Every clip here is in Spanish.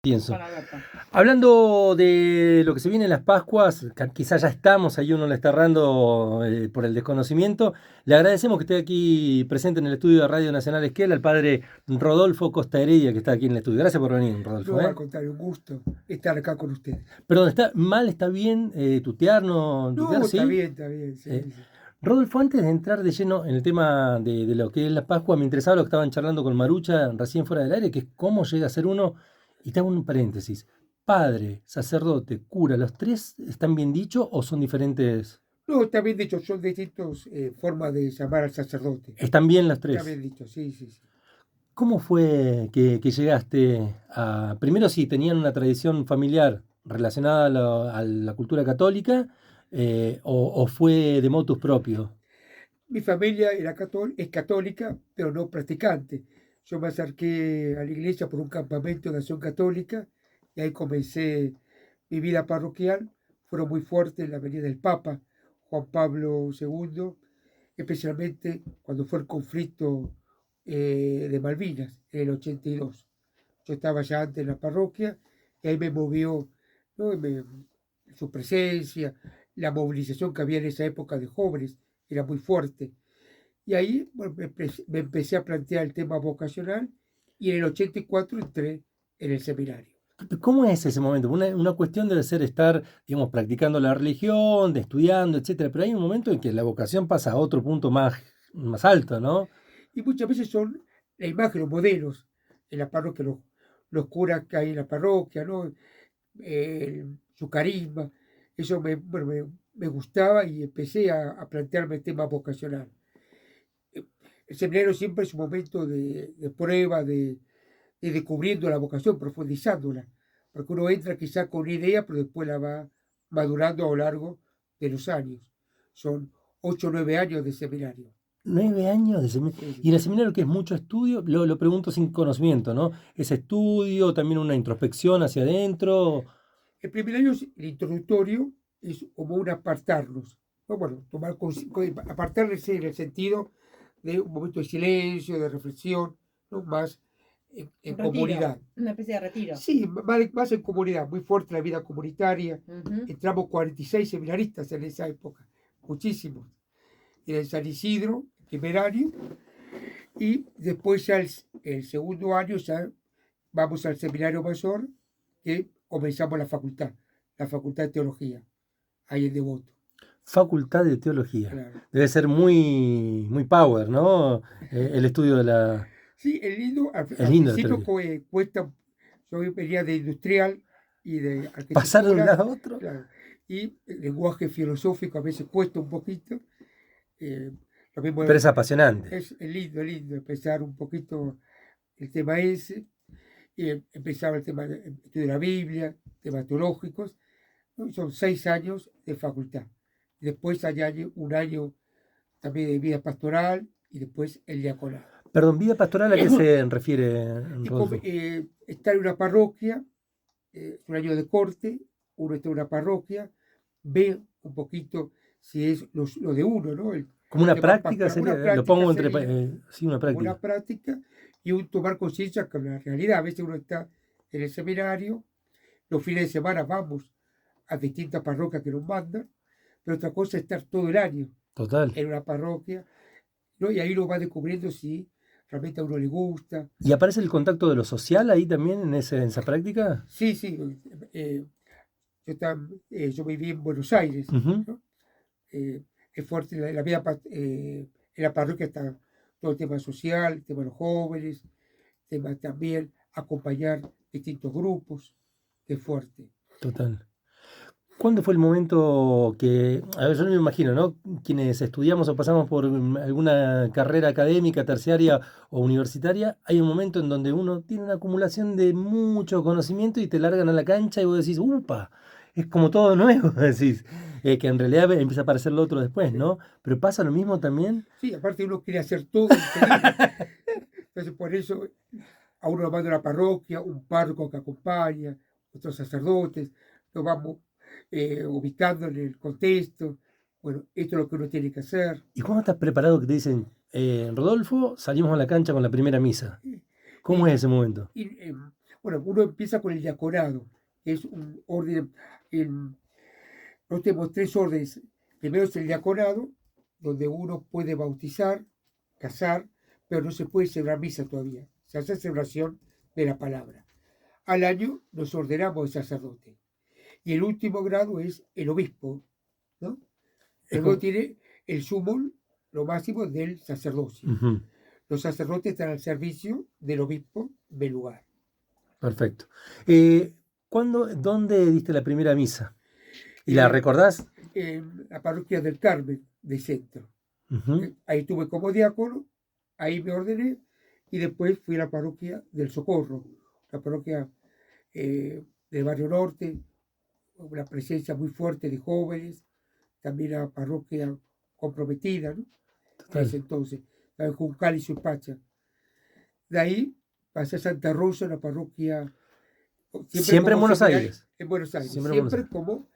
Pienso. Con Alberto. Hablando de lo que se viene en las Pascuas, quizás ya estamos, ahí uno le está errando por el desconocimiento. Le agradecemos que esté aquí presente en el estudio de Radio Nacional Esquel al padre Rodolfo Costa Heredia, que está aquí en el estudio. Gracias por venir, Rodolfo. No, al contrario, un gusto estar acá con ustedes. Perdón, ¿está mal, está bien tutear, no tutear? No, ¿Sí? está bien, sí, Eh, sí. Rodolfo, antes de entrar de lleno en el tema de lo que es la Pascua, me interesaba lo que estaban charlando con Marucha recién fuera del aire, que es cómo llega a ser uno, y te hago un paréntesis, padre, sacerdote, cura, ¿los tres están bien dichos o son diferentes? No, está bien dicho, son distintas formas de llamar al sacerdote. Están bien los Está tres. bien dicho, sí, sí, sí. ¿Cómo fue que llegaste a... Primero sí, tenían una tradición familiar relacionada a la cultura católica, o fue de motus propio? Mi familia es católica, pero no practicante. Yo me acerqué a la iglesia por un campamento de acción católica y ahí comencé mi vida parroquial. Fueron muy fuertes la venida del Papa Juan Pablo II, especialmente cuando fue el conflicto de Malvinas en el 82. Yo estaba ya antes en la parroquia y ahí me movió, ¿no? Su presencia, la movilización que había en esa época de jóvenes era muy fuerte. Y ahí bueno, me empecé a plantear el tema vocacional y en el 84 entré en el seminario. ¿Cómo es ese momento? Una cuestión debe ser estar, digamos, practicando la religión, de estudiando, etcétera, pero hay un momento en que la vocación pasa a otro punto más alto, ¿no? Y muchas veces son la imagen, los modelos en la parroquia, los curas que hay en la parroquia, ¿no? Su carisma. Eso bueno, me gustaba y empecé a plantearme el tema vocacional. El seminario siempre es un momento de prueba, de descubriendo la vocación, profundizándola, porque uno entra quizá con una idea, pero después la va madurando a lo largo de los años. Son 8 o 9 años de seminario. 9 años de seminario. Sí, sí. Y en el seminario, que es mucho estudio, lo pregunto sin conocimiento, ¿no? ¿Es estudio, también una introspección hacia adentro? El primer año, el introductorio, es como un apartarnos. ¿No? Bueno, apartarnos en el sentido de un momento de silencio, de reflexión, ¿no? Más en comunidad. Una especie de retiro. Sí, más en comunidad, muy fuerte la vida comunitaria. Entramos 46 seminaristas en esa época, muchísimos. Y en San Isidro, el primer año, y después ya el segundo año ya vamos al seminario mayor, que comenzamos la facultad de teología, ahí en Devoto. Facultad de Teología. Claro. Debe ser muy power, ¿no? El estudio de la... Sí, Es al lindo la principio teología. cuesta, yo venía de industrial y de Pasar de un arquitectura, lado a otro. claro, y el lenguaje filosófico a veces cuesta un poquito. Lo mismo Pero es apasionante. es lindo empezar un poquito el tema ese, y empezaba el tema de la Biblia, temas teológicos, ¿no? Son 6 años de facultad. Después hay un año también de vida pastoral y después el diaconado. Perdón, ¿vida pastoral a qué se refiere, Y Rodolfo? estar en una parroquia, es un año de corte, uno está en una parroquia, ve un poquito si es lo de uno, ¿no? Como una tema práctica pastoral, sería, una lo práctica pongo entre... sería sí, una como una práctica. práctica y un tomar conciencia con la realidad. A veces uno está en el seminario, los fines de semana vamos a distintas parroquias que nos mandan, pero otra cosa es estar todo el año Total. en una parroquia, ¿no? Y ahí uno va descubriendo si realmente a uno le gusta. ¿Y aparece el contacto de lo social ahí también en esa práctica? Sí, sí, eh, yo viví en Buenos Aires, Ujú. ¿no? Es fuerte la vida, en la parroquia está todo el tema social, el tema de los jóvenes, el tema también acompañar distintos grupos, que es fuerte. Total. ¿Cuándo fue el momento que, a ver, yo no me imagino, ¿no? Quienes estudiamos o pasamos por alguna carrera académica, terciaria o universitaria, hay un momento en donde uno tiene una acumulación de mucho conocimiento y te largan a la cancha y vos decís, ¡upa! Es como todo nuevo, decís, que en realidad empieza a aparecer lo otro después, Sí, ¿no? Pero pasa lo mismo también. sí, aparte uno quiere hacer todo enseguida. Entonces por eso a uno lo manda a la parroquia, un párroco que acompaña, otros sacerdotes, lo vamos ubicando en el contexto. Bueno, esto es lo que uno tiene que hacer. ¿Y cuando estás preparado que te dicen, Rodolfo, salimos a la cancha con la primera misa? ¿Cómo Y, es ese momento? y, Bueno, uno empieza con el diaconado, que es un orden, nosotros tenemos tres órdenes. Primero es el diaconado, donde uno puede bautizar, casar, pero no se puede celebrar misa todavía. Se hace celebración de la palabra. Al año nos ordenamos de sacerdote. Y el último grado es el obispo, ¿no? Es Luego como- tiene el sumo, lo máximo del sacerdocio. Ujú, Los sacerdotes están al servicio del obispo del lugar. perfecto. ¿Dónde diste la primera misa? ¿Y la En, recordás? en la parroquia del Carmen de Centro. Ujú. Ahí estuve como diácono, ahí me ordené y después fui a la parroquia del Socorro, la parroquia del Barrio Norte, una presencia muy fuerte de jóvenes, también la parroquia comprometida, ¿no? En Total. ese entonces, con Juncal y Suipacha. De ahí pasé a Santa Rosa, la parroquia, siempre Siempre en como Buenos seminario, Aires. en Buenos Aires, Siempre en Buenos siempre Aires. como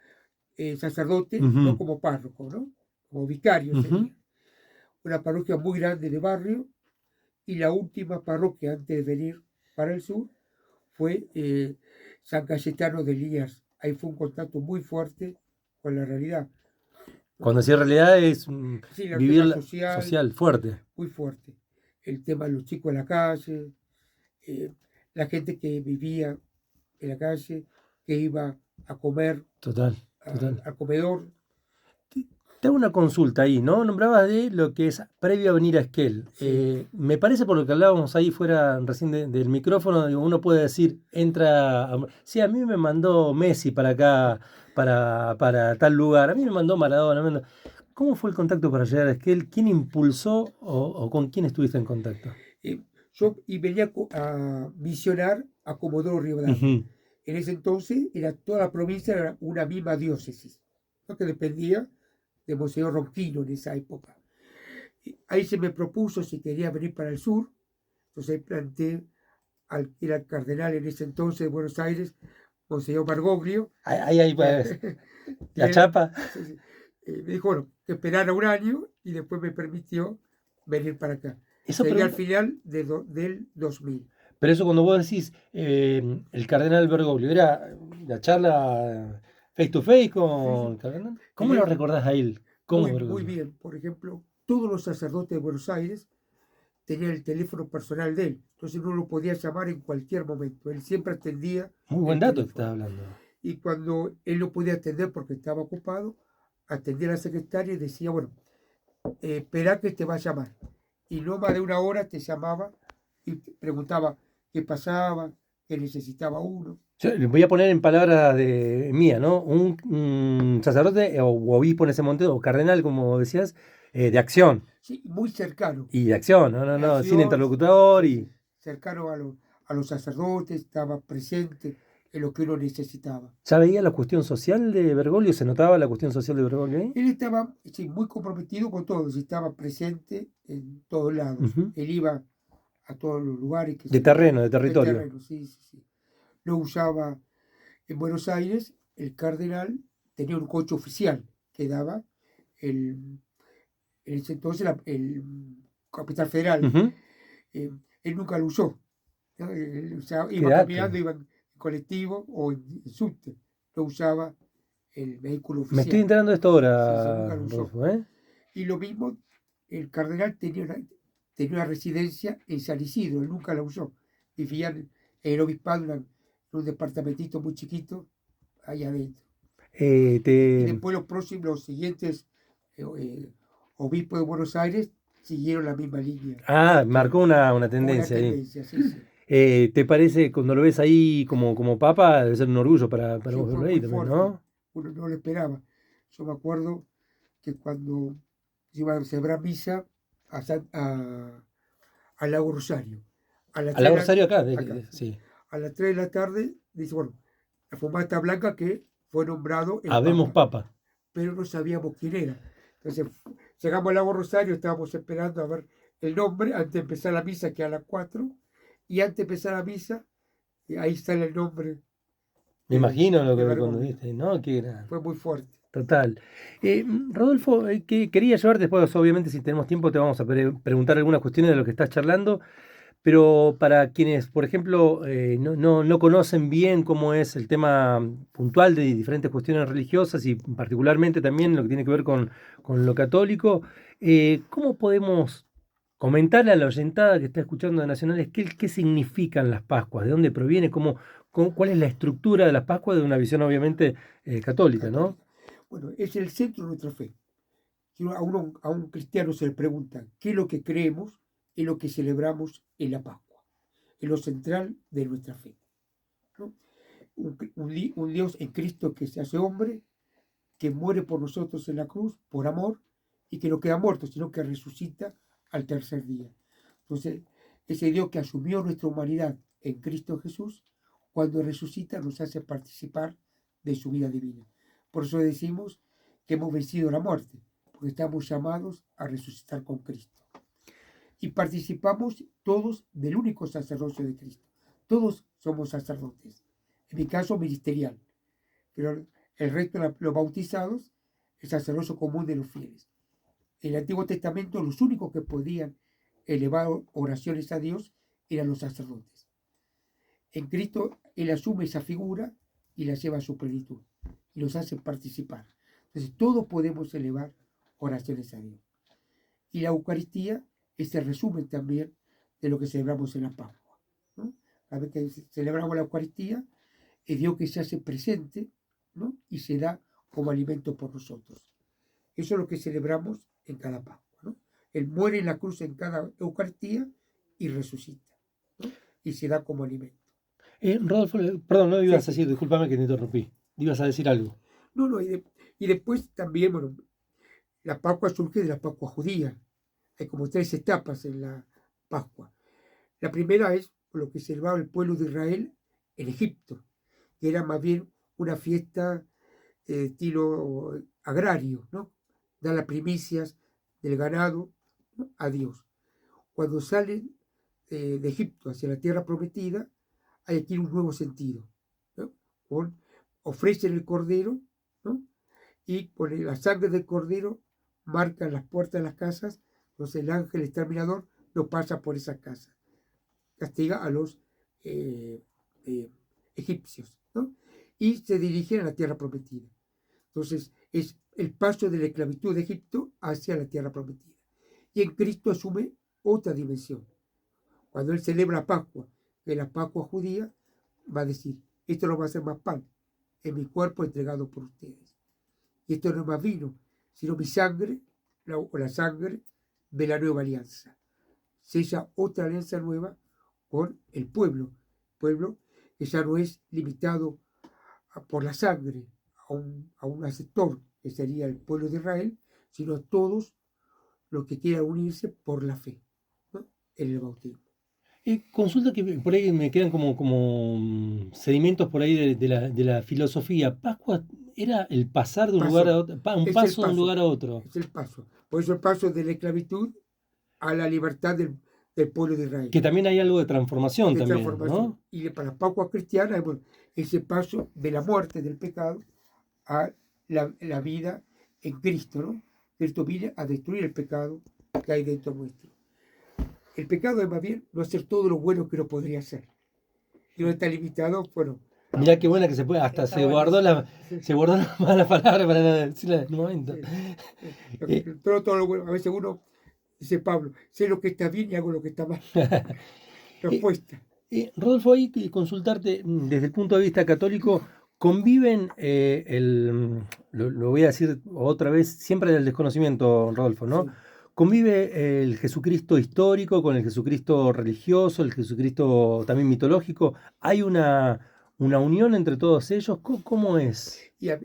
sacerdote, no Ujú, como párroco, ¿no? Como vicario ujú. sería. Una parroquia muy grande de barrio, y la última parroquia antes de venir para el sur fue San Cayetano de Elías. Ahí fue un contacto muy fuerte con la realidad, ¿no? Cuando sí en realidad es Sí, el vivir tema social, social fuerte. muy fuerte. El tema de los chicos en la calle, eh, la gente que vivía en la calle, que iba a comer Total, total. al comedor. Te hago una consulta ahí, ¿no? Nombrabas de lo que es previo a venir a Esquel. Sí, Me parece por lo que hablábamos ahí fuera recién del micrófono, digo, uno puede decir, sí, a mí me mandó Messi para acá, para tal lugar, a mí me mandó Maradona. ¿Cómo fue el contacto para llegar a Esquel? ¿Quién impulsó o con quién estuviste en contacto? eh, yo y venía a misionar a Comodoro Rivadavia. Ujú. En ese entonces era toda la provincia era una misma diócesis, ¿no? Que dependía de Monseñor Ronquino en esa época. Y ahí se me propuso si quería venir para el sur, entonces planteé al que era el cardenal en ese entonces de Buenos Aires, Monseñor Bergoglio, Ahí que, pues, y la él chapa. me dijo, bueno, que esperara un año y después me permitió venir para acá. Eso Sería al pregunta. final del 2000. Pero eso cuando vos decís el cardenal Bergoglio, ¿era la charla face to face Sí, sí. con el cardenal? ¿Cómo lo Tenía recordás a él? ¿Cómo es muy Bergoglio? bien. Por ejemplo, todos los sacerdotes de Buenos Aires tenían el teléfono personal de él. Entonces uno lo podía llamar en cualquier momento. Él siempre atendía Muy buen el dato que estás teléfono. hablando. Y cuando él no podía atender porque estaba ocupado, atendía a la secretaria y decía, bueno, espera que te va a llamar. Y no más de una hora te llamaba y te preguntaba qué pasaba, qué necesitaba uno. Yo le voy a poner en palabras de mía, ¿no? Un sacerdote o obispo en ese momento, o cardenal, como decías, de acción. Sí, muy cercano. Y de acción, no, no, De no, sin acción, interlocutor sí, y. sí, cercano a los sacerdotes, estaba presente en lo que uno necesitaba. ¿Ya veía la cuestión social de Bergoglio? ¿Se notaba la cuestión social de Bergoglio ahí? Él estaba sí, muy comprometido con todos, estaba presente en todos lados. Ujú. Él iba a todos los lugares que De se le terreno, de el territorio. terreno, sí, sí, sí. Lo usaba en Buenos Aires, el cardenal tenía un coche oficial que daba el, en ese entonces el Capital Federal. Ujú. Eh, él nunca lo usó, ¿no? Él Qué iba caminando, dato. iba en colectivo o en subte, no usaba el vehículo Me estoy oficial. enterando de esto Sí, sí, ahora, nunca lo usó. Rodolfo, ¿eh? Y lo mismo, el cardenal tenía una residencia en San Isidro, él nunca la usó. Vivía en el obispado, en un departamentito muy chiquito, allá adentro. Y Te... después los siguientes eh, obispos de Buenos Aires siguieron la misma línea que Marcó él. una Una tendencia ahí. tendencia, sí, sí. ¿Te parece, cuando lo ves ahí como papa, debe ser un orgullo para Sí, vos fue verlo ahí muy también, fuerte. ¿no? Uno no lo esperaba. Yo me acuerdo que cuando se iba a celebrar misa al Lago Rosario, a las Al 3 Lago de la, Rosario acá, acá, sí, sí. a las 3 de la tarde, dice, bueno, la fumata blanca que fue nombrado el Habemos Papa, papa. pero no sabíamos quién era. Entonces, llegamos al Lago Rosario, estábamos esperando a ver el nombre antes de empezar la misa, que a las 4, y antes de empezar la misa, ahí sale el nombre Me imagino de cuando Bergoglio. viste, ¿no? Que era Fue muy fuerte. total. Rodolfo, que quería llevar después, obviamente, si tenemos tiempo, te vamos a preguntar algunas cuestiones de lo que estás charlando. Pero para quienes, por ejemplo, no conocen bien cómo es el tema puntual de diferentes cuestiones religiosas y particularmente también lo que tiene que ver con lo católico, ¿cómo podemos comentarle a la oyentada que está escuchando de Nacionales qué significan las Pascuas, de dónde proviene, cuál es la estructura de las Pascuas de una visión obviamente católica, ¿no? católica. Bueno, es el centro de nuestra fe. Si a un cristiano se le pregunta qué es lo que creemos, es lo que celebramos en la Pascua, es lo central de nuestra fe, ¿no? Un Dios en Cristo que se hace hombre, que muere por nosotros en la cruz, por amor, y que no queda muerto, sino que resucita al tercer día. Entonces, ese Dios que asumió nuestra humanidad en Cristo Jesús, cuando resucita nos hace participar de su vida divina. Por eso decimos que hemos vencido la muerte, porque estamos llamados a resucitar con Cristo. Y participamos todos del único sacerdocio de Cristo. Todos somos sacerdotes. En mi caso, ministerial. Pero el resto de los bautizados, el sacerdocio común de los fieles. En el Antiguo Testamento, los únicos que podían elevar oraciones a Dios eran los sacerdotes. En Cristo, Él asume esa figura y la lleva a su plenitud y los hace participar. Entonces, todos podemos elevar oraciones a Dios. Y la Eucaristía es el resumen también de lo que celebramos en la Pascua, ¿no? Cada vez que celebramos la Eucaristía, es Dios que se hace presente, ¿no? Y se da como alimento por nosotros. Eso es lo que celebramos en cada Pascua, ¿no? Él muere en la cruz en cada Eucaristía y resucita, ¿no? Y se da como alimento. Rodolfo, perdón, no Sí, ibas a sí. decir, discúlpame que te interrumpí, ibas a decir algo. No, no, y después también, bueno, la Pascua surge de la Pascua judía. Hay como tres etapas en la Pascua. La primera es lo que celebraba el pueblo de Israel en Egipto, que era más bien una fiesta de estilo agrario, ¿no? Da las primicias del ganado, ¿no? A Dios. Cuando salen de Egipto hacia la tierra prometida, hay aquí un nuevo sentido, ¿no? Ofrecen el cordero, ¿no? Y con la sangre del cordero marcan las puertas de las casas, entonces el ángel exterminador no pasa por esas casas, castiga a los eh, eh, egipcios, ¿no? Y se dirigen a la tierra prometida. Entonces es el paso de la esclavitud de Egipto hacia la tierra prometida. Y en Cristo asume otra dimensión. Cuando Él celebra Pascua, que es la Pascua judía, va a decir, esto no va a ser más pan, es mi cuerpo entregado por ustedes. Y esto no es más vino, sino mi sangre, o la sangre de la nueva alianza. Sella otra alianza nueva con el pueblo que ya no es limitado por la sangre a un sector que sería el pueblo de Israel, sino a todos los que quieran unirse por la fe, ¿no? En el bautismo. Consulta que por ahí me quedan como sedimentos por ahí de la filosofía. Pascua era el pasar de un lugar a Paso, otro, un es el paso de un paso, lugar a otro, es el paso. Por eso el paso de la esclavitud a la libertad del pueblo de Israel, que también hay algo de transformación de también, transformación. ¿no? Y para la Pascua cristiana, bueno, ese paso de la muerte del pecado a la vida en Cristo, ¿no? Cristo viene a destruir el pecado que hay dentro nuestro. El pecado es más bien no hacer todo lo bueno que no podría hacer. Y no está limitado, bueno, Mirá qué buena que se puede, hasta Está buenísimo. se guardó la mala palabra para no decirla en un momento. sí, Eh, todo lo bueno. A veces uno dice Pablo, sé lo que está bien y hago lo que está mal. eh, Respuesta. Rodolfo, ahí consultarte desde el punto de vista católico, conviven lo voy a decir otra vez, siempre del desconocimiento, Rodolfo, ¿no? Sí. ¿Convive el Jesucristo histórico con el Jesucristo religioso, el Jesucristo también mitológico? ¿Hay una unión entre todos ellos? ¿Cómo es? Y es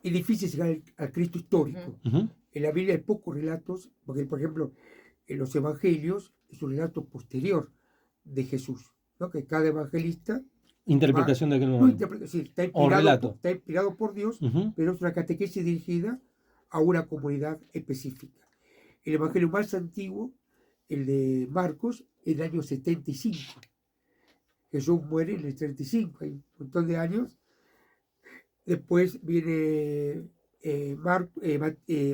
difícil llegar al Cristo histórico. Ujú. En la Biblia hay pocos relatos, porque por ejemplo, en los evangelios es un relato posterior de Jesús, ¿no? Que cada evangelista va, Interpretación de aquel no momento. interpreta, sí, O relato. está inspirado por Dios, Ujú. pero es una catequesis dirigida a una comunidad específica. El evangelio más antiguo, el de Marcos, en el año 75. Jesús muere en el 35, hay un montón de años. Después viene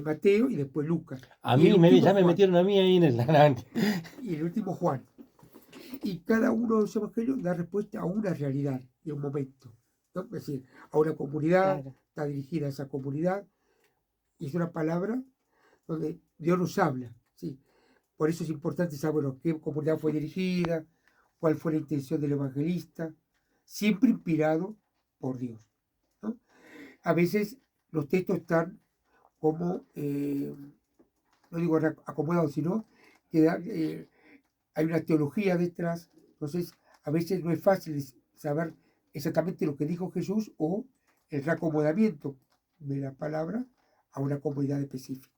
Mateo y después Lucas. A Y el mí último ya me Juan. metieron a mí ahí en el... Y el último Juan. Y cada uno de los evangelios da respuesta a una realidad y a un momento, ¿no? Es decir, a una comunidad, Claro. está dirigida a esa comunidad, y es una palabra donde Dios nos habla, ¿sí? Por eso es importante saber qué comunidad fue dirigida, cuál fue la intención del evangelista, siempre inspirado por Dios, ¿no? A veces los textos están como, no digo acomodados, sino que hay una teología detrás, entonces a veces no es fácil saber exactamente lo que dijo Jesús o el reacomodamiento de la palabra a una comunidad específica.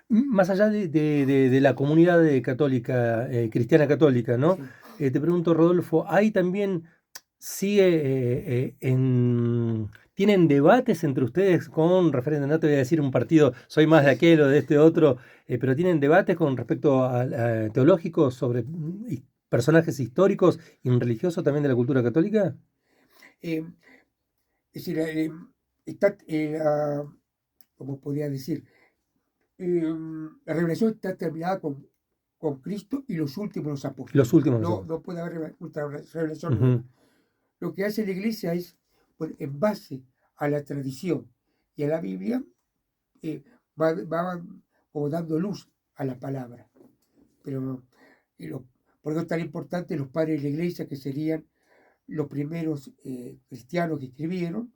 Más allá de la comunidad católica, cristiana católica, ¿no? Sí. Te pregunto, Rodolfo, ¿hay también, tienen debates entre ustedes con referente, no te voy a decir un partido, soy más de aquel o de este otro, pero tienen debates con respecto a teológicos sobre personajes históricos y religiosos también de la cultura católica? Eh, es decir, está, como podría decir, la revelación está terminada con Cristo y los últimos los apóstoles. Los últimos. No puede haber otra revelación Ujú. nueva. Lo que hace la iglesia es, pues, en base a la tradición y a la Biblia, va como dando luz a la palabra. Pero por eso es tan importante los padres de la iglesia, que serían los primeros cristianos que escribieron.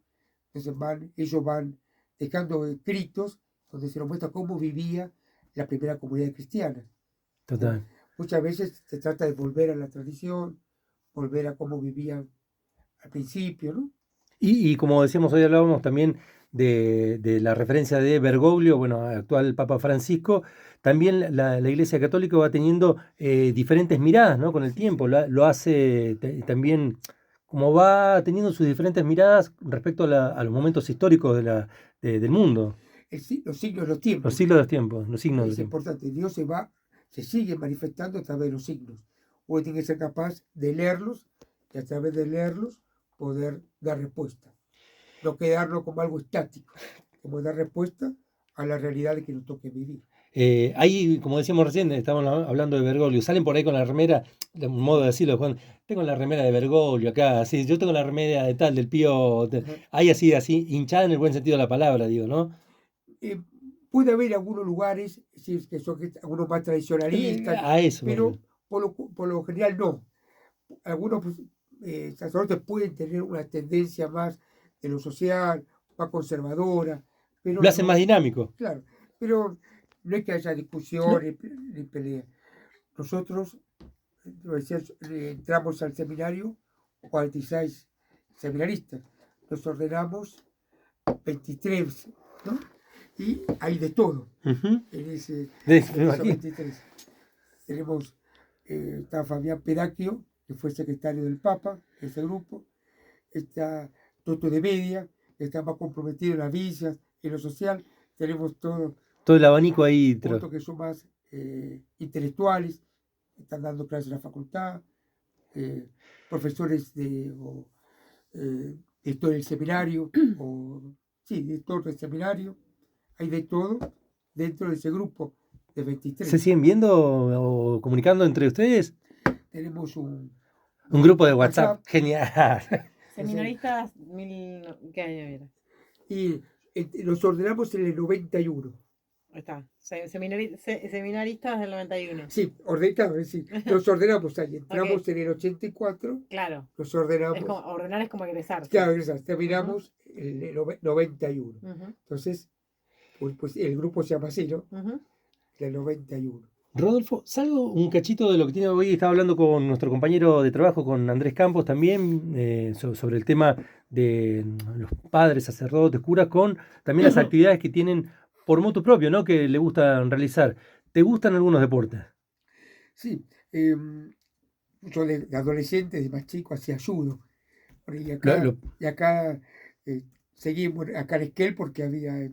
Entonces ellos van dejando escritos donde se nos muestra cómo vivía la primera comunidad cristiana. Total. Muchas veces se trata de volver a la tradición, volver a cómo vivían al principio, ¿no? Y como decíamos hoy, hablábamos también de la referencia de Bergoglio, bueno, actual Papa Francisco. También la Iglesia Católica va teniendo diferentes miradas, ¿no? Con el tiempo. Lo hace también, como va teniendo sus diferentes miradas respecto a los momentos históricos del mundo. Los signos de los tiempos. Los siglos de los tiempos, los signos del Es tiempo. importante. Dios se sigue manifestando a través de los signos. Uno tiene que ser capaz de leerlos y a través de leerlos poder dar respuesta. No quedarlo como algo estático, como dar respuesta a la realidad que nos toque vivir. Ahí, como decíamos recién, estábamos hablando de Bergoglio. Salen por ahí con la remera, de un modo de decirlo, Juan. Tengo la remera de Bergoglio acá, así. Yo tengo la remera de tal, del Pío. Ahí así, hinchada en el buen sentido de la palabra, digo, ¿no? Puede haber algunos lugares que son algunos más tradicionalistas, A eso, pero por lo general no. Algunos sacerdotes pueden tener una tendencia más de lo social, más conservadora. Pero lo hacen más dinámico. Claro, pero no es que haya discusiones ni peleas. Nosotros, entramos al seminario, 46 seminaristas, nos ordenamos 23, ¿no? Y hay de todo. Uh-huh. En esos aquí. 23. Tenemos, está Fabián Pedacchio, que fue secretario del Papa, ese grupo. Está Toto de Media, que está más comprometido en las villas, en lo social. Tenemos todo el abanico ahí. Otros que son más intelectuales, están dando clases en la facultad, profesores de historia del seminario, director del seminario. Hay de todo dentro de ese grupo de 23. ¿Se siguen viendo o comunicando entre ustedes? Tenemos un grupo de WhatsApp. Genial. Seminaristas, ¿qué año era? Y nos ordenamos en el 91. Ahí está, seminaristas del 91. Sí, sí. Nos ordenamos ahí, entramos en el 84. Claro. Nos ordenamos. Ordenar es como egresar. Claro, terminamos en el 91. Entonces, pues el grupo se llama así, ¿no? El 91. Rodolfo, salgo un cachito de lo que tiene hoy. Estaba hablando con nuestro compañero de trabajo, con Andrés Campos también, sobre el tema de los padres, sacerdotes, curas, con también las actividades que tienen por motu propio, ¿no? Que le gustan realizar. ¿Te gustan algunos deportes? Sí. Yo de adolescente, de más chico, hacía judo. Y acá seguimos acá en Esquel porque había...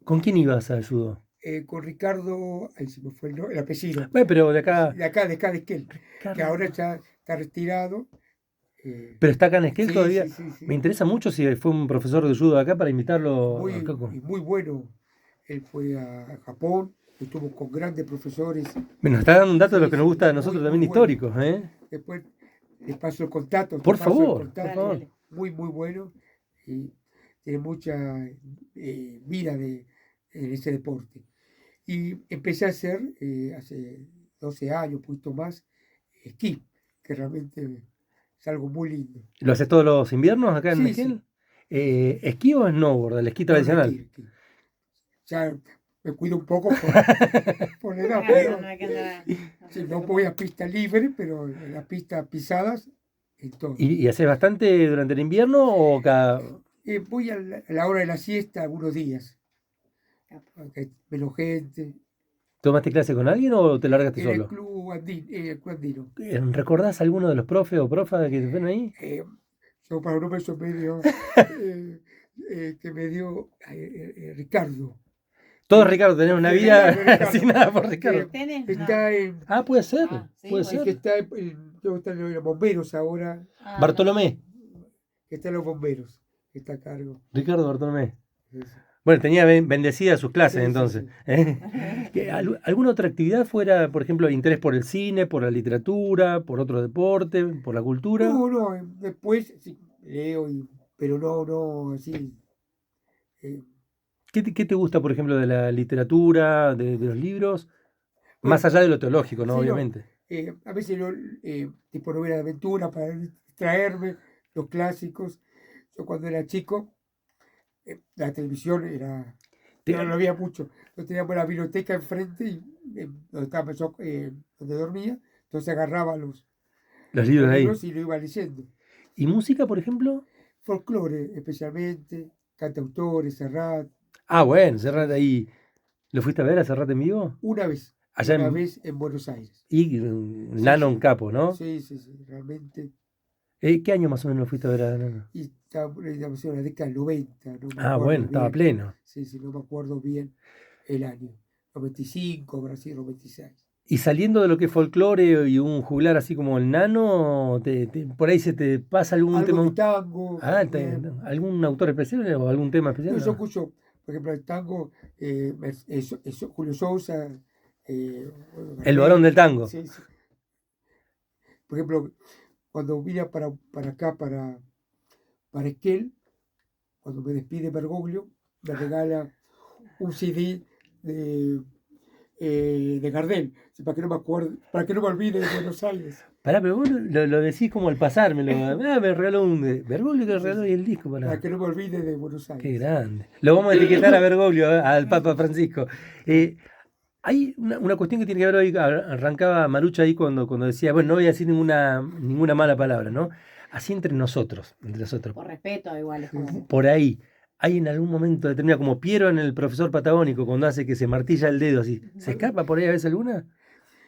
¿Con quién ibas al judo? Con Ricardo, ahí se me fue el apellido. Pero de acá. De acá de Esquel, que ahora ya está retirado. ¿Pero está acá en Esquel todavía? Sí. Me interesa mucho si fue un profesor de judo acá para invitarlo. Muy bueno. Él fue a Japón, estuvo con grandes profesores. Nos está dando un dato de lo que nos gusta a nosotros también históricos. Después les paso el contacto. te Por paso el favor, por contacto. Dale, favor. dale. Muy, muy bueno. Y tiene mucha vida en ese deporte. Y empecé a hacer hace 12 años, un poquito más, esquí, que realmente es algo muy lindo. ¿Lo haces todos los inviernos acá en Sí, Esquel? sí, ¿Esquí o snowboard? El esquí no, no, tradicional. esquí. Ya me cuido un poco por la edad, No, pero no hay que andar. sí, no voy a pista libre, pero en las pistas pisadas, en todo. ¿Y haces bastante durante el invierno o cada...? Voy a la hora de la siesta algunos días, porque hay menos gente. ¿Tomaste clase con alguien o te largaste En el solo? club andino, el club andino. ¿Recordás alguno de los profes o profas que te fueron ahí? Yo para un beso medio que me dio Ricardo. Todos, Ricardo, tenés una Sí, vida Ricardo. asignada por Ricardo. ¿Tenés? Está en, Ah, puede ser, Ah, sí, puede bueno. el que ser. está creo que está en los bomberos ahora, Ah, Bartolomé, que está en los bomberos, que está a cargo. Ricardo Bartolomé. Sí, Bueno, tenía bendecidas sus clases sí, sí, entonces. sí. ¿Eh? ¿Alguna otra actividad fuera, por ejemplo, interés por el cine, por la literatura, por otro deporte, por la cultura? No, no, después sí, leo, pero no, así. eh, ¿Qué te gusta, por ejemplo, de la literatura, de los libros? Más bueno, allá de lo teológico, ¿no? sí, no. Obviamente. A veces tipo novela de aventura para distraerme, los clásicos. Yo cuando era chico, la televisión era, Te- no lo había mucho. No teníamos la biblioteca enfrente y donde estaba yo, donde dormía, entonces agarraba los los libros de ahí. libros y lo iba leyendo. ¿Y música, por ejemplo? Folclore especialmente, cantautores, Serrat, Ah, bueno, sí, Serrat sí. ahí. ¿Lo fuiste a ver a Serrat en vivo? Una vez, Allá una en... vez en Buenos Aires. Y Sí, Nano sí, en Capo, ¿no? sí, realmente. ¿Qué año más o menos fuiste a ver a Nano? Y estaba digamos, en la década del 90, no me Ah, bueno, acuerdo estaba bien. pleno. Sí, no me acuerdo bien el año. 95, Brasil, 96. Y saliendo de lo que es folclore y un juglar así como el Nano, por ahí se te pasa algún Algo de tema. tango Ah, también. ¿algún autor especial o algún tema especial? No, yo No. escucho, por ejemplo, el tango, Julio Sousa, bueno, El varón Gardel. del tango. Sí, sí. Por ejemplo, cuando vine para acá, para Esquel, cuando me despide Bergoglio, me regala un CD de Gardel, sí, para que no me acuerde, para que no me olvide de Buenos Aires. Pará, pero vos lo decís como al pasármelo. Ah, me regaló un Bergoglio que Sí, regaló sí, y el disco para para. que no me olvide de Buenos Qué Aires. grande. Lo vamos a etiquetar a Bergoglio, al Papa Francisco. Hay una cuestión que tiene que ver hoy, arrancaba Marucha ahí cuando decía, bueno, no voy a decir ninguna mala palabra, ¿no? Así entre nosotros, Por respeto, igual es Sí, como. sí. por ahí, hay en algún momento determinado, como Piero en el profesor patagónico, cuando hace que se martilla el dedo así, ¿se escapa por ahí a veces alguna?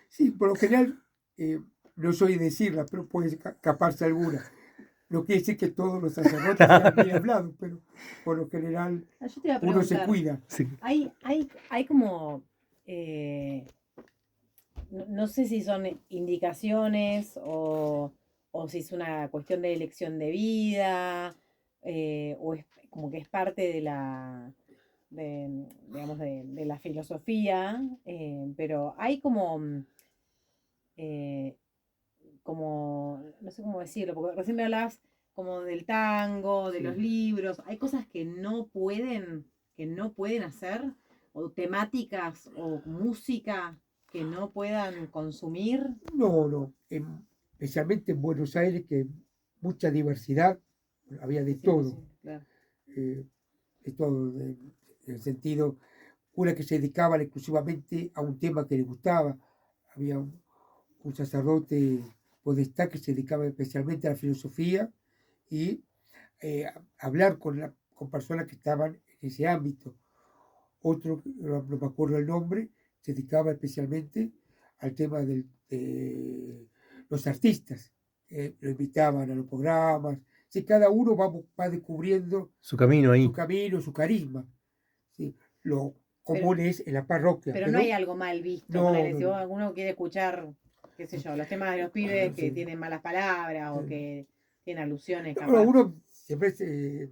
Sí, por lo general, no soy de decirla, pero puede escaparse alguna. No quiere decir que todos los sacerdotes sean bien hablados, pero por lo general Ah, yo te iba a uno se preguntar, cuida. Sí. hay como, no sé si son indicaciones o si es una cuestión de elección de vida, o es como que es parte de digamos, de la filosofía, pero hay eh, no sé cómo decirlo, porque recién me hablabas como del tango, de Sí. los libros, hay cosas que no pueden hacer, o temáticas o música que no puedan consumir. No, especialmente en Buenos Aires, que mucha diversidad, había de Es todo, imposible, claro. eh, de todo, en el sentido, una que se dedicaba exclusivamente a un tema que le gustaba, había un sacerdote podestá que se dedicaba especialmente a la filosofía y hablar con personas que estaban en ese ámbito. Otro, no me acuerdo el nombre, se dedicaba especialmente al tema de los artistas. Lo invitaban a los programas. Sí, cada uno va descubriendo Su camino su ahí. camino, su carisma. ¿Sí? Lo Pero, común es en la parroquia, pero no pero hay algo mal visto. no, Ponele, no, si no. alguno quiere escuchar, qué sé yo, los temas de los pibes que Sí. tienen malas palabras o que tienen alusiones No, capaz. uno siempre,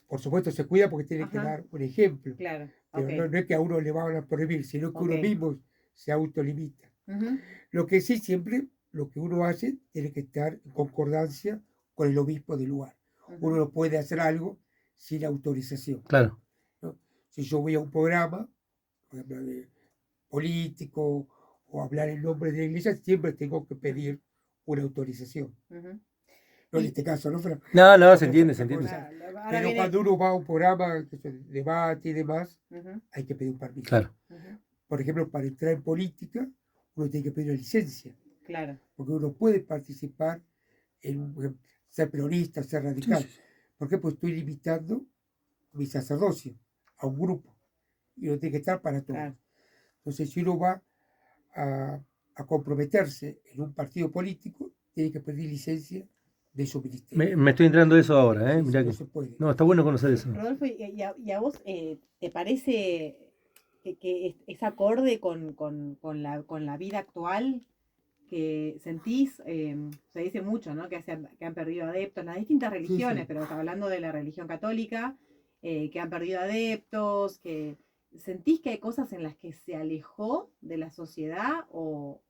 por supuesto, se cuida porque tiene que Ajá, dar un ejemplo. claro, Pero ok, no es que a uno le van a prohibir, sino que uno ok. mismo se autolimita. Ujú. Lo que sí siempre lo que uno hace tiene que estar en concordancia con el obispo del lugar. Uno no puede hacer algo sin autorización, Claro, ¿no? Si yo voy a un programa, por ejemplo, de político o hablar en nombre de la iglesia, siempre tengo que pedir una autorización. Ujú. No en Y- este caso, ¿no? Pero no, se otra entiende, se otra entiende. cosa. Claro, ahora Pero viene. cuando uno va a un programa que se debate y demás, Ujú, hay que pedir un permiso. Claro. ujú, Por ejemplo, para entrar en política, uno tiene que pedir una licencia, claro, porque uno puede participar en ser peronista, ser Sí, radical. sí, sí. ¿Por qué? Pues estoy limitando mi sacerdocio a un grupo y uno tiene que estar para todos. claro. Entonces, si uno va a, a comprometerse en un partido político, tiene que pedir licencia de su ministerio. Me estoy entrando de eso ahora, ¿eh? Sí, sí, Mirá no que. se puede. No, está bueno conocer eso. Rodolfo, y a vos te parece que es acorde con la vida actual que sentís? Se dice mucho, ¿no? Que han perdido adeptos, las distintas Sí, religiones, sí. pero hablando de la religión católica, que han perdido adeptos, que sentís que hay cosas en las que se alejó de la sociedad o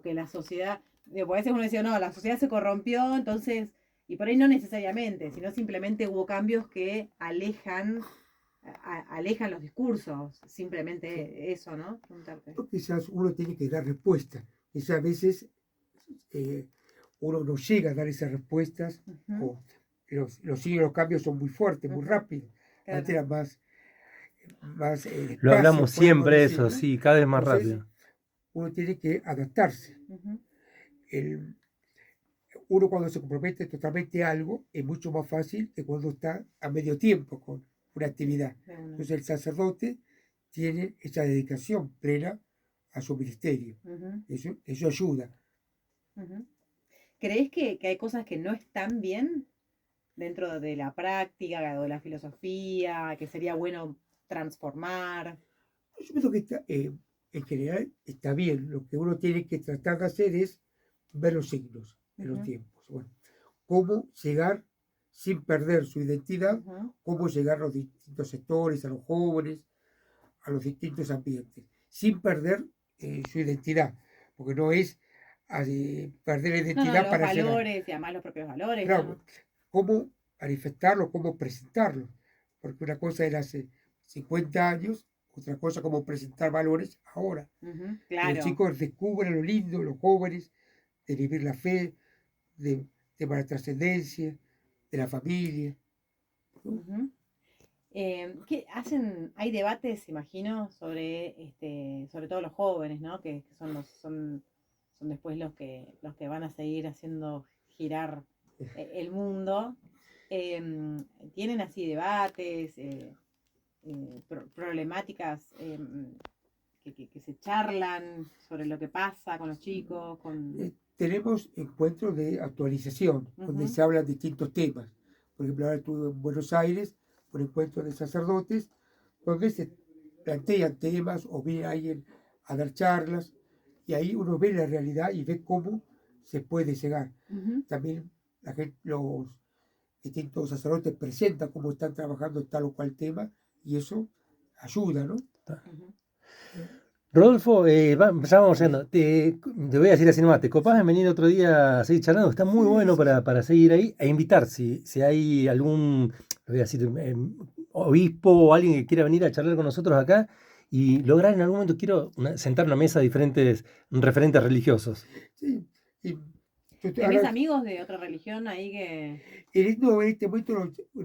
que la sociedad, porque a veces uno dice, no, la sociedad se corrompió, entonces, y por ahí no necesariamente, sino simplemente hubo cambios que alejan los discursos, simplemente eso, ¿no? Preguntarte. Quizás uno tiene que dar respuesta. Quizás a veces uno no llega a dar esas respuestas, Ujú, o los signos, los cambios son muy fuertes, muy ujú, rápidos. Antes claro. era más Lo despacio, hablamos podemos siempre decir, eso, ¿no? sí, cada vez más Entonces, rápido. uno tiene que adaptarse. Ujú, Uno cuando se compromete totalmente a algo es mucho más fácil que cuando está a medio tiempo con una actividad. de una. Entonces el sacerdote tiene esa dedicación plena a su ministerio. Ujú, Eso ayuda. ujú. ¿Crees que hay cosas que no están bien dentro de la práctica o de la filosofía, que sería bueno transformar? Yo pienso que en general está bien. Lo que uno tiene que tratar de hacer es ver los signos de los Ujú, tiempos. Bueno, cómo llegar sin perder su identidad, ujú. cómo llegar a los distintos sectores, a los jóvenes, a los distintos ambientes, sin perder su identidad, porque no es perder la No, no, identidad los para llegar. valores y además los propios valores, ¿no? Claro, cómo manifestarlo, cómo presentarlo, porque una cosa era hace 50 años, otra cosa como presentar valores ahora. Ujú, Que los claro. chicos descubran lo lindo, los jóvenes, de vivir la fe, de la trascendencia, de la familia, ¿no? Ujú. Hay debates, imagino, sobre todo los jóvenes, ¿no? Que son después los que van a seguir haciendo girar el mundo. Tienen así debates, problemáticas que se charlan sobre lo que pasa con los chicos, Tenemos encuentros de actualización, donde Ujú, se hablan distintos temas. Por ejemplo, ahora estuve en Buenos Aires, un encuentro de sacerdotes, donde se plantean temas o viene alguien a dar charlas, y ahí uno ve la realidad y ve cómo se puede llegar. ujú, También los distintos sacerdotes presentan cómo están trabajando en tal o cual tema, y eso ayuda, ¿no? ujú. Rodolfo, ya vamos yendo. Te voy a decir así nomás, ¿te copás en venir otro día a seguir charlando? Está muy Sí, bueno sí, sí. para seguir ahí e invitar, si hay algún, lo voy a decir, obispo o alguien que quiera venir a charlar con nosotros acá y lograr en algún momento, quiero sentar una mesa de diferentes referentes religiosos. Sí. Y ¿Tenés ahora, amigos de otra religión ahí que... en este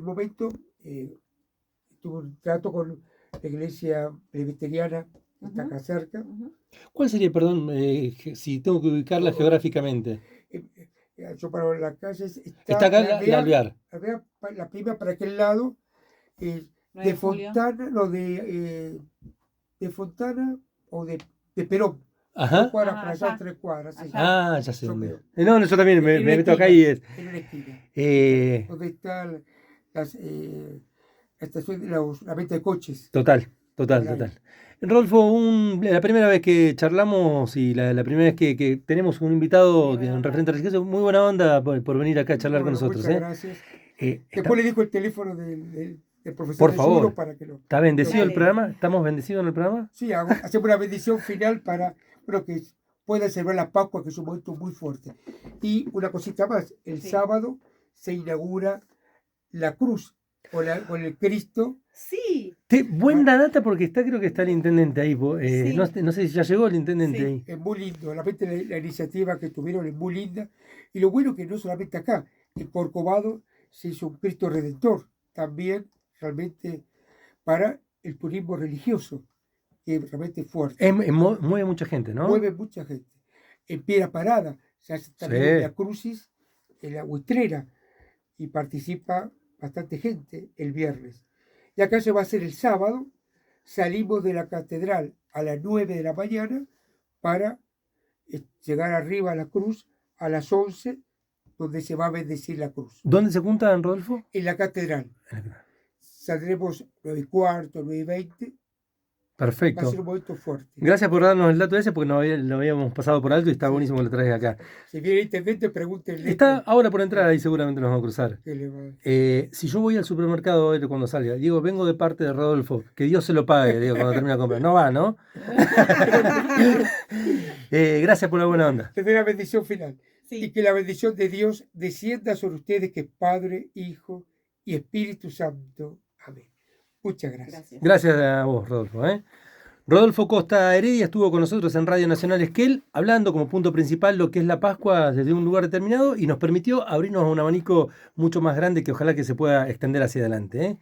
momento, tuve un trato con la iglesia presbiteriana que está Ujú, acá cerca. ujú. ¿Cuál sería, perdón, si tengo que ubicarla O- geográficamente? Yo para la calle Está está acá la la Alvear, Alvear. la prima para aquel lado, ¿9 de de julio? Fontana, no, de Fontana o de Perón. Dos Ajá. cuadras para allá, Allá, 3 cuadras, sí. allá. Ya sé Yo dónde. veo. No, yo también En una me meto acá esquina, y es. en una esquina. eh, Donde está las, la estación, la venta de coches. Total. Por ahí. Rodolfo, la primera vez que charlamos y la primera vez que tenemos un invitado, Sí, buena un onda. referente religioso, muy buena onda por venir acá a charlar con Bueno, nosotros. muchas gracias. Está- Después le dijo el teléfono del profesor por de Yuro favor, para que lo ¿está bendecido el Dale. programa? ¿Estamos bendecidos en el programa? Sí, hacemos una bendición final para, bueno, que puedan celebrar la Pascua, que es un momento muy fuerte. Y una cosita más, el Sí. sábado se inaugura la cruz con el Cristo. Sí, Buena data porque creo que está el intendente ahí. Sí. No sé si ya llegó el intendente Sí. ahí. Es muy lindo, realmente la iniciativa que tuvieron es muy linda. Y lo bueno que no solamente acá, en Corcovado se hizo un Cristo Redentor, también realmente para el turismo religioso, que es realmente fuerte. Mueve mucha gente, ¿no? Mueve mucha gente. En Piedra Parada se hace también Sí. el Via Crucis en la Huitrera y participa bastante gente el viernes. Y acá se va a hacer el sábado. Salimos de la catedral a las 9 de la mañana para llegar arriba a la cruz a las 11, donde se va a bendecir la cruz. ¿Dónde se juntan, Rodolfo? En la catedral. Saldremos 9:15, 9:20. Va a Perfecto. ser un momento fuerte. Gracias por darnos el dato ese porque lo habíamos pasado por alto y está Sí. buenísimo que lo traes acá. Si viene el intendente, pregúntenle. Está ahora por entrar ahí, seguramente nos vamos a cruzar. que le va- Si yo voy al supermercado hoy cuando salga, digo, vengo de parte de Rodolfo, que Dios se lo pague, digo, cuando termine la compra. No va, ¿no? Gracias por la buena onda. Te doy la bendición final. Y sí. que la bendición de Dios descienda sobre ustedes, que es Padre, Hijo y Espíritu Santo. Amén. Muchas gracias. Gracias. Gracias a vos, Rodolfo. Rodolfo Costa Heredia estuvo con nosotros en Radio Nacional Esquel, hablando como punto principal lo que es la Pascua desde un lugar determinado y nos permitió abrirnos a un abanico mucho más grande que ojalá que se pueda extender hacia adelante.